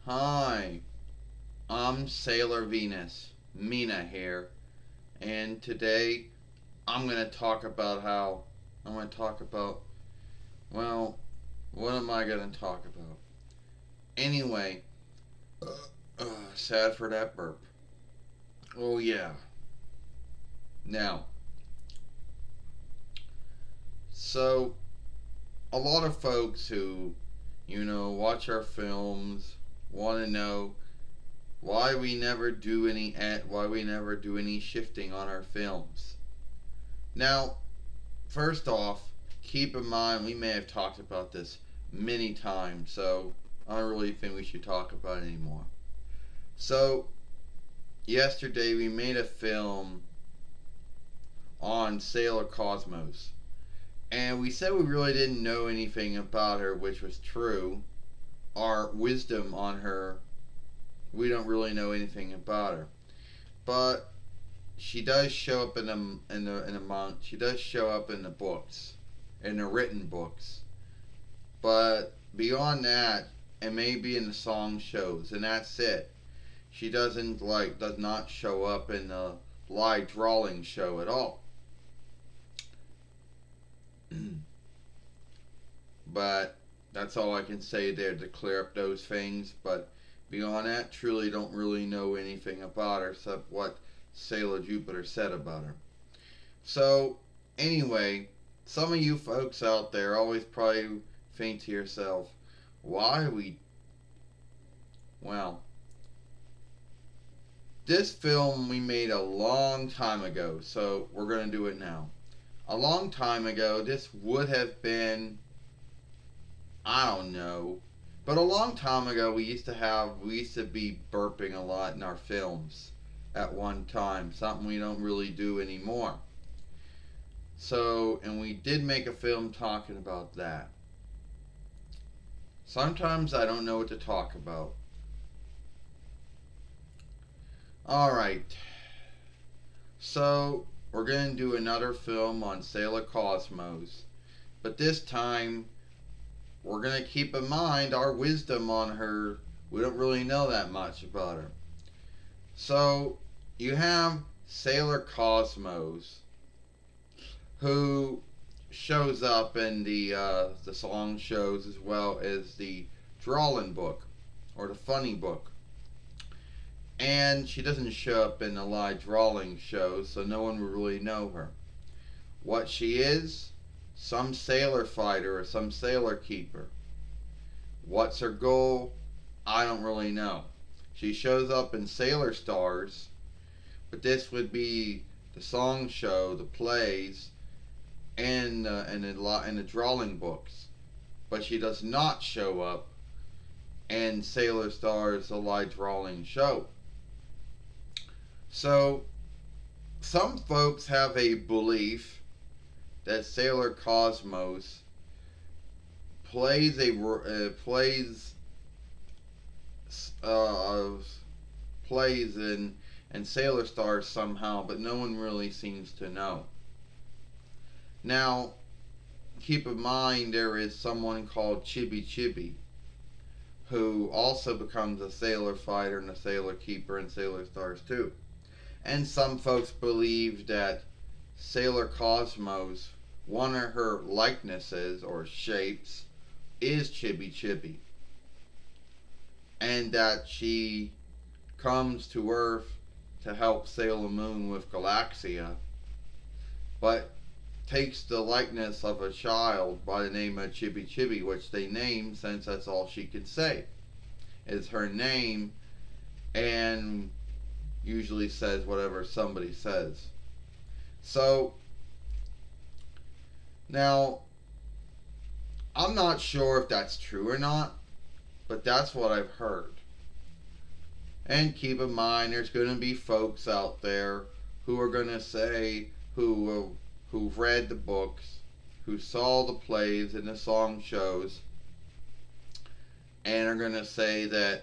Hi, I'm Sailor Venus, Mina here, and today I'm going to talk about how I'm going to talk about, well, what am I going to talk about? Anyway, sad for that burp. Oh, yeah. Now, so a lot of folks who, watch our films want to know why we never do any shifting on our films. Now, first off, keep in mind we may have talked about this many times, so I don't really think we should talk about it anymore. So, yesterday we made a film on Sailor Cosmos, and we said we really didn't know anything about her, which was true. Our wisdom on her, we don't really know anything about her, but she does show up in the month. She does show up in the books, in the written books. But beyond that, and maybe in the song shows, and that's it. She does not show up in the live drawing show at all. But that's all I can say there to clear up those things. But beyond that, truly don't really know anything about her except what Sailor Jupiter said about her. So, anyway, some of you folks out there always probably think to yourself, why are we. Well, this film we made a long time ago, so we're going to do it now. A long time ago, this would have been, I don't know, but a long time ago we used to be burping a lot in our films at one time, something we don't really do anymore. So, and we did make a film talking about that. Sometimes I don't know what to talk about. Alright, so we're going to do another film on Sailor Cosmos. But this time, we're going to keep in mind our wisdom on her. We don't really know that much about her. So, you have Sailor Cosmos, who shows up in the song shows as well as the drawing book or the funny book. And she doesn't show up in the live drawing shows, so no one will really know her. What she is? Some sailor fighter or some sailor keeper. What's her goal? I don't really know. She shows up in Sailor Stars, but this would be the song show, the plays, and the drawing books. But she does not show up in Sailor Stars, the live drawing show. So, some folks have a belief that Sailor Cosmos plays a uh, plays in Sailor Stars somehow, but no one really seems to know. Now, keep in mind there is someone called Chibi Chibi who also becomes a sailor fighter and a sailor keeper in Sailor Stars too. And some folks believe that Sailor Cosmos, one of her likenesses or shapes, is Chibi Chibi. And that she comes to Earth to help Sailor Moon with Galaxia, but takes the likeness of a child by the name of Chibi Chibi, which they name since that's all she can say is her name, and usually says whatever somebody says. So, now, I'm not sure if that's true or not, but that's what I've heard. And keep in mind, there's going to be folks out there who are going to say, who've read the books, who saw the plays and the song shows, and are going to say that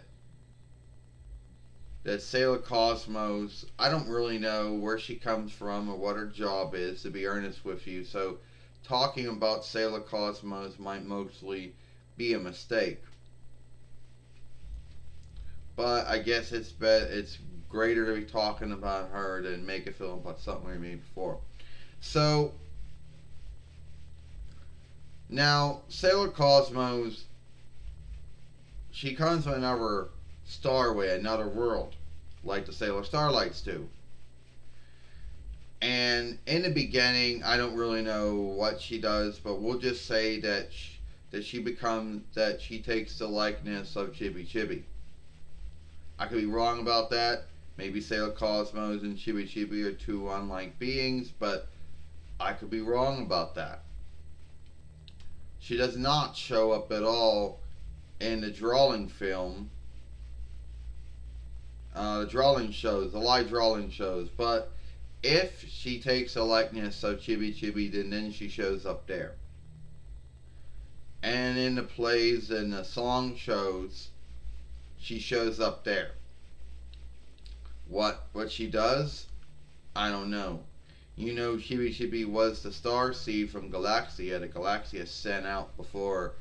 Sailor Cosmos, I don't really know where she comes from or what her job is, to be honest with you. So, talking about Sailor Cosmos might mostly be a mistake. But I guess it's greater to be talking about her than make a film about something we made before. So now Sailor Cosmos, she comes from another starway, another world, like the Sailor Starlights do. And in the beginning, I don't really know what she does, but we'll just say that she takes the likeness of Chibi Chibi. I could be wrong about that. Maybe Sailor Cosmos and Chibi Chibi are two unlike beings, but I could be wrong about that. She does not show up at all in the drawing film, the drawing shows, the live drawing shows. But if she takes a likeness of Chibi Chibi, then she shows up there. And in the plays and the song shows, she shows up there. What she does, I don't know. You know, Chibi Chibi was the star seed from Galaxia. The Galaxia sent out before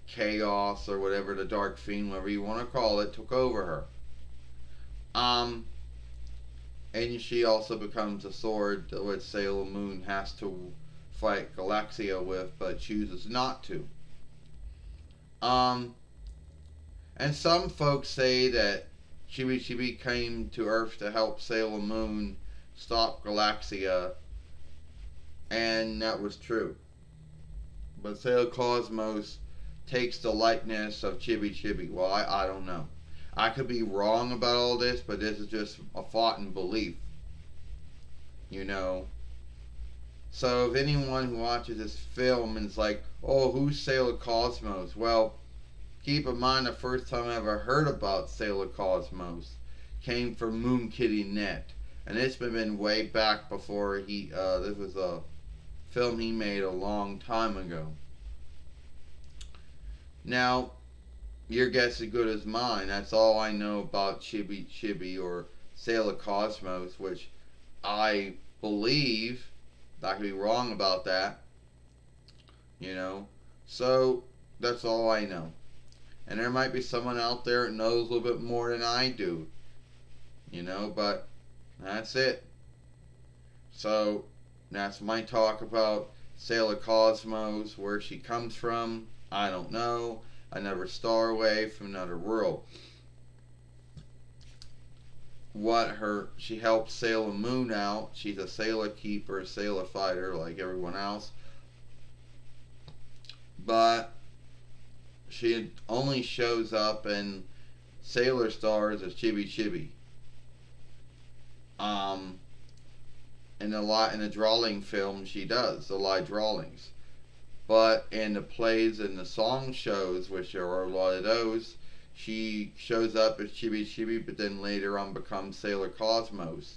Chaos or whatever the Dark Fiend, whatever you want to call it, took over her. Um, and she also becomes a sword that Sailor Moon has to fight Galaxia with, but chooses not to. Um, and some folks say that Chibi came to Earth to help Sailor Moon stop Galaxia, and that was true. But Sailor Cosmos takes the likeness of Chibi Chibi. Well, I don't know. I could be wrong about all this, but this is just a thought and belief. You know. So if anyone who watches this film and is like, oh, who's Sailor Cosmos? Well, keep in mind the first time I ever heard about Sailor Cosmos came from Moon Kitty Net. And it's been way back before this was a film he made a long time ago. Now, your guess is good as mine. That's all I know about Chibi Chibi or Sailor Cosmos, which I believe. I could be wrong about that. You know. So, that's all I know. And there might be someone out there that knows a little bit more than I do. You know, but that's it. So, that's my talk about Sailor Cosmos, where she comes from. I don't know. Another starway from another world. She helps Sailor Moon out. She's a Sailor Keeper, a Sailor Fighter like everyone else. But she only shows up in Sailor Stars as Chibi Chibi. In the drawing film, she does the live drawings. But in the plays and the song shows, which there are a lot of those, she shows up as Chibi Chibi, but then later on becomes Sailor Cosmos,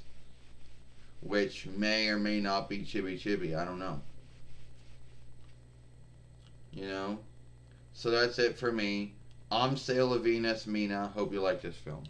which may or may not be Chibi Chibi. I don't know. You know? So that's it for me. I'm Sailor Venus Mina. Hope you like this film.